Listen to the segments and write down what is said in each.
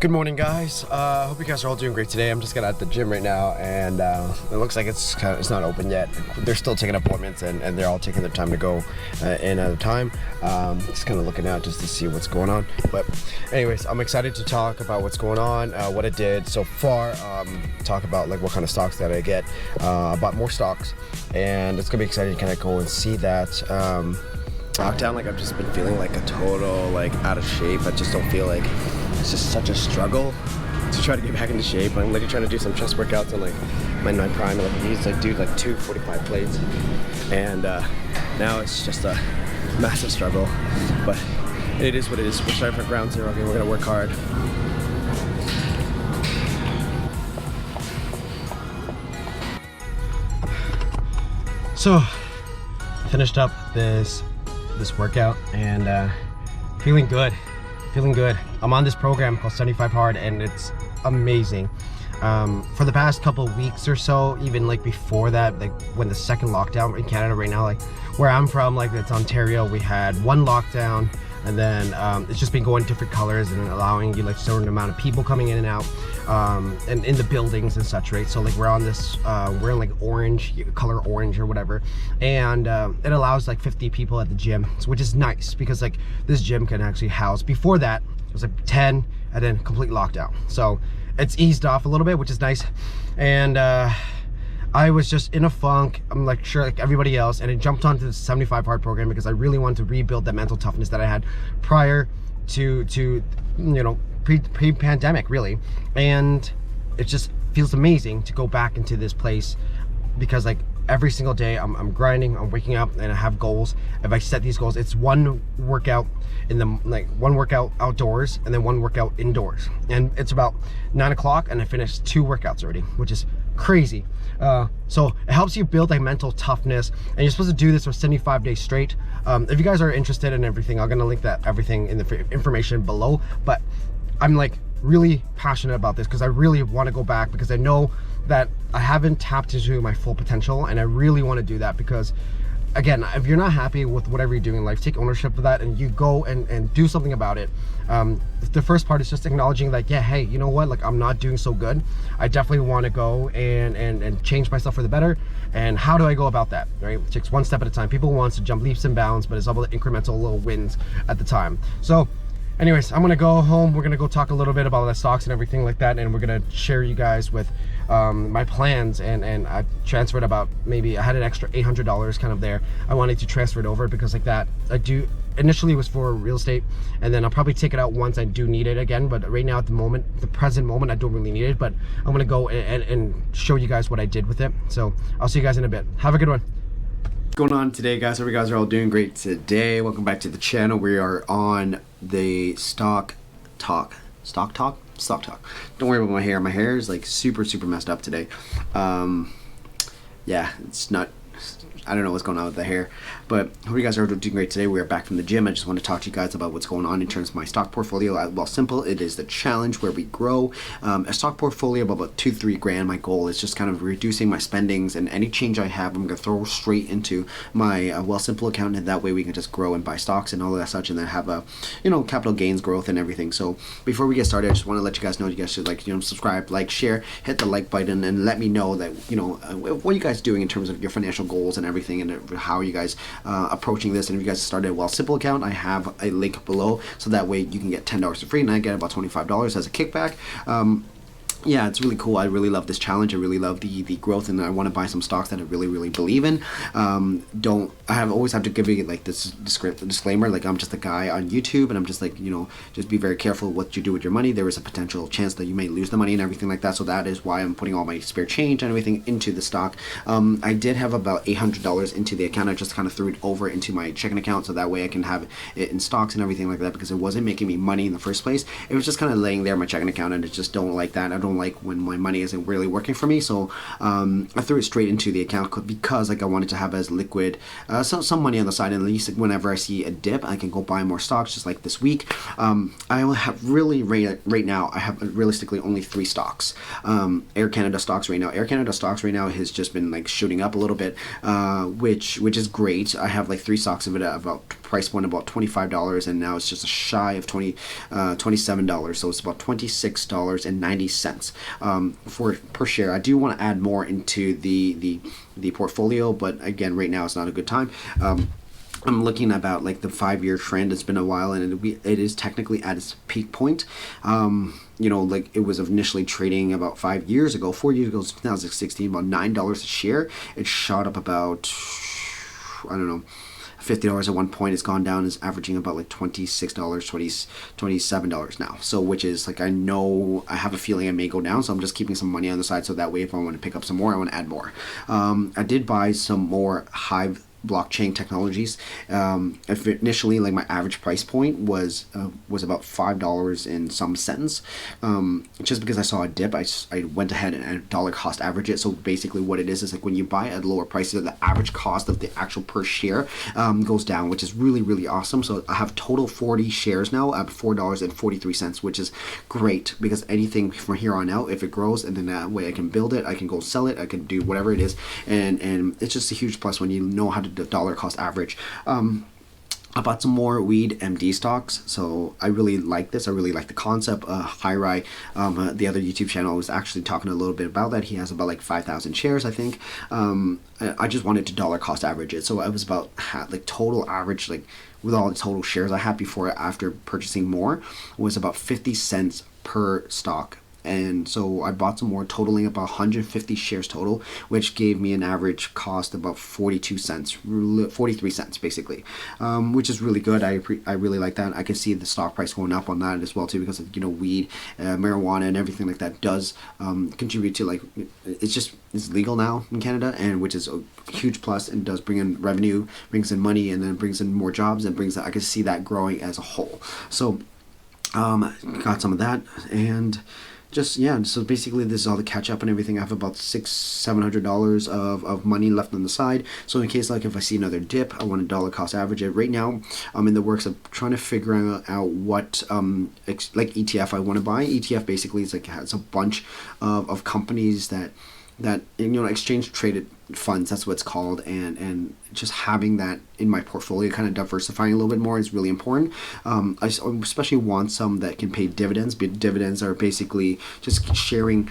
Good morning, guys. Hope you guys are all doing great today. I'm just getting out the gym right now, and it looks like it's not open yet. They're still taking appointments, and they're all taking their time to go in at a time. Just kind of looking out just to see what's going on. But anyways, I'm excited to talk about what's going on, what I did so far, talk about like what kind of stocks that I get. I bought more stocks, and it's gonna be exciting to kind of go and see that. Lockdown, like I've just been feeling like a total like out of shape. I just don't feel like it's just such a struggle to try to get back into shape. I'm literally trying to do some chest workouts on like my prime, like I used to do like 245 plates, and now it's just a massive struggle. But it is what it is. We're starting from ground zero. Okay, we're gonna work hard. So finished up this workout and feeling good. I'm on this program called 75 Hard, and it's amazing. For the past couple of weeks or so, even like before that, like when the second lockdown in Canada right now, like where I'm from, like it's Ontario, we had one lockdown, and then it's just been going different colors and allowing you like certain amount of people coming in and out, and in the buildings and such, right? So like we're on this, we're in like orange, color orange or whatever, and it allows like 50 people at the gym, which is nice because like this gym can actually house. Before that, it was like 10, and then complete lockdown. So it's eased off a little bit, which is nice. And I was just in a funk. I'm like sure like everybody else, and I jumped onto the 75 Hard program because I really wanted to rebuild that mental toughness that I had prior to you know, pre-pandemic really. And it just feels amazing to go back into this place because like every single day I'm grinding, I'm waking up, and I have goals. If I set these goals, it's one workout in the one workout outdoors and then one workout indoors, and it's about 9 o'clock and I finished 2 workouts already, which is crazy. So it helps you build like mental toughness, and you're supposed to do this for 75 days straight. If you guys are interested in everything, I'm gonna link that everything in the information below. But I'm like really passionate about this because I really want to go back, because I know that I haven't tapped into my full potential, and I really want to do that. Because again, if you're not happy with whatever you're doing in life, take ownership of that and you go and do something about it. The first part is just acknowledging like, yeah, hey, you know what, like I'm not doing so good. I definitely want to go and change myself for the better. And how do I go about that, right? It takes one step at a time. People want to jump leaps and bounds, but it's all about incremental little wins at the time. So anyways, I'm gonna go home. We're gonna go talk a little bit about the stocks and everything like that, and we're gonna share you guys with my plans. And I transferred about, maybe I had an extra $800 kind of there. I wanted to transfer it over because like that, I do initially it was for real estate, and then I'll probably take it out once I do need it again. But right now, at the present moment, I don't really need it. But I'm gonna go and show you guys what I did with it. So I'll see you guys in a bit. Have a good one. What's going on today, guys? Hope you guys are all doing great today. Welcome back to the channel. We are on the stock talk. Don't worry about my hair. My hair is like super messed up today. Yeah, it's not, I don't know what's going on with the hair, but hope you guys are doing great today. We are back from the gym. I just want to talk to you guys about what's going on in terms of my stock portfolio at Wealthsimple. It is the challenge where we grow a stock portfolio of about 2-3 grand. My goal is just kind of reducing my spendings, and any change I have, I'm going to throw straight into my Wealthsimple account, and that way we can just grow and buy stocks and all of that such, and then have a, you know, capital gains growth and everything. So before we get started, I just want to let you guys know you guys should, like, you know, subscribe, like, share, hit the like button, and let me know that, you know, what you guys doing in terms of your financial goals and everything, and how you guys approaching this. And if you guys started a Wealthsimple account, I have a link below, so that way you can get $10 for free, and I get about $25 as a kickback. Yeah, it's really cool. I really love this challenge. I really love the growth, and I want to buy some stocks that I really believe in. Always have to give you like this disclaimer, like I'm just a guy on YouTube, and I'm just like, you know, just be very careful what you do with your money. There is a potential chance that you may lose the money and everything like that. So that is why I'm putting all my spare change and everything into the stock. I did have about $800 into the account. I just kind of threw it over into my checking account, so that way I can have it in stocks and everything like that, because it wasn't making me money in the first place. It was just kind of laying there in my checking account, and I just don't like that. I don't like when my money isn't really working for me. So I threw it straight into the account because like I wanted to have as liquid some money on the side, and at least whenever I see a dip, I can go buy more stocks, just like this week. I only have really right now, I have realistically only 3 stocks. Air Canada stocks right now. Air Canada stocks right now has just been like shooting up a little bit, which is great. I have like 3 stocks of it at about price point about $25, and now it's just a shy of $27. So it's about $26.90 per share. I do want to add more into the portfolio, but again, right now it's not a good time. I'm looking about like the 5-year trend. It's been a while, and it is technically at its peak point. You know, like it was initially trading about 4 years ago, 2016, about $9 a share. It shot up about, I don't know, $50 at one point. It's gone down. It's averaging about like $26, $27 now. So, which is like, I know, I have a feeling I may go down, so I'm just keeping some money on the side, so that way if I want to pick up some more, I want to add more. I did buy some more HIVE blockchain technologies. Initially, like my average price point was about $5 and some cents. Just because I saw a dip, I went ahead and dollar cost average it. So basically what it is like when you buy at lower prices, the average cost of the actual per share goes down, which is really, really awesome. So I have total 40 shares now at $4.43, which is great, because anything from here on out, if it grows, and then that way I can build it, I can go sell it, I can do whatever it is, and it's just a huge plus when you know how to dollar cost average. I bought some more WeedMD stocks, so I really like this. I really like the concept. HIVE, the other YouTube channel, was actually talking a little bit about that. He has about like 5,000 shares, I think. I just wanted to dollar cost average it, so I was about like total average, like with all the total shares I had before, after purchasing more, was about 50 cents per stock. And so I bought some more, totaling about 150 shares total, which gave me an average cost about 43 cents basically, which is really good. I really like that. I can see the stock price going up on that as well too, because of, you know, weed, marijuana, and everything like that does contribute to, like, it's legal now in Canada, and which is a huge plus, and does bring in revenue, brings in money, and then brings in more jobs, and I can see that growing as a whole. So got some of that, and just, yeah, so basically this is all the catch up and everything. I have about $600-700 of money left on the side, so in case, like, if I see another dip, I want to dollar cost average it. Right now I'm in the works of trying to figure out what like ETF I want to buy. ETF basically is like, has a bunch of companies that you know, exchange traded funds, that's what it's called, and just having that in my portfolio, kind of diversifying a little bit more, is really important. I especially want some that can pay dividends. But dividends are basically just sharing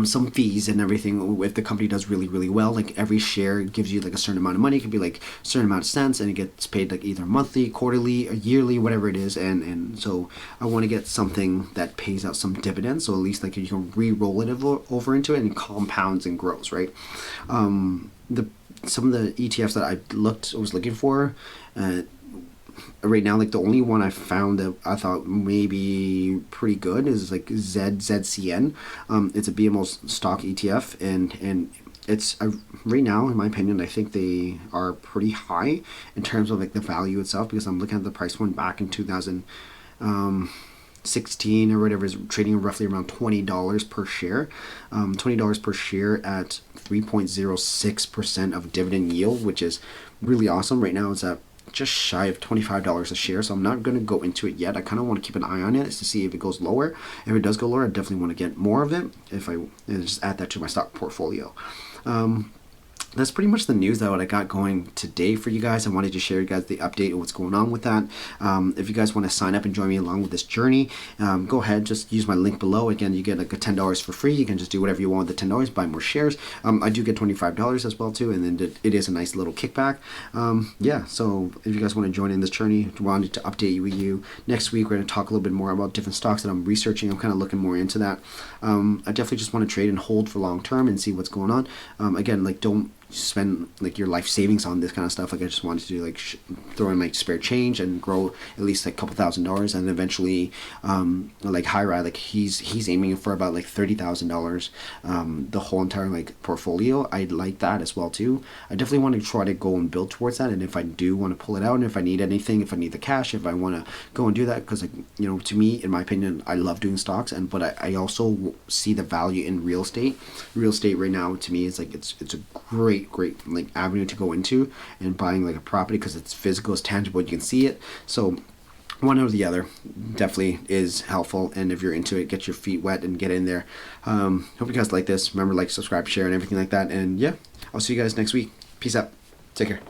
some fees and everything if the company does really, really well. Like every share gives you like a certain amount of money. It could be like a certain amount of cents, and it gets paid like either monthly, quarterly, or yearly, whatever it is. And so I want to get something that pays out some dividends, so at least like you can re-roll it over into it, and it compounds and grows, right? Some of the ETFs that I was looking for, right now, like the only one I found that I thought maybe pretty good is like ZCN. It's a BMO stock ETF, and it's right now, in my opinion, I think they are pretty high in terms of like the value itself, because I'm looking at the price one back in 2016 or whatever, is trading roughly around $20 per share. $20 per share at 3.06% of dividend yield, which is really awesome. Right now it's at just shy of $25 a share, so I'm not going to go into it yet. I kind of want to keep an eye on it to see if it goes lower. If it does go lower, I definitely want to get more of it, if I just add that to my stock portfolio. That's pretty much the news that I got going today for you guys. I wanted to share you guys the update of what's going on with that. If you guys want to sign up and join me along with this journey, go ahead, just use my link below. Again, you get like a $10 for free. You can just do whatever you want with the $10, buy more shares. I do get $25 as well too, and then it is a nice little kickback. Yeah, so if you guys want to join in this journey, wanted to update you. Next week we're going to talk a little bit more about different stocks that I'm researching. I'm kind of looking more into that. I definitely just want to trade and hold for long term and see what's going on. Again, like, don't spend like your life savings on this kind of stuff. Like, I just wanted to do like throw in my spare change and grow at least like a couple $1,000s, and eventually like HIVE, like he's aiming for about like $30,000 the whole entire like portfolio. I'd like that as well too. I definitely want to try to go and build towards that, and if I do want to pull it out, and if I need anything, if I need the cash, if I want to go and do that, because, like, you know, to me, in my opinion, I love doing stocks, but I also see the value in real estate. Real estate right now to me is like it's a great like avenue to go into, and buying like a property, because it's physical, it's tangible, you can see it. So one or the other definitely is helpful, and if you're into it, get your feet wet and get in there. Hope you guys like this. Remember, like, subscribe, share, and everything like that. And yeah, I'll see you guys next week. Peace out. Take care.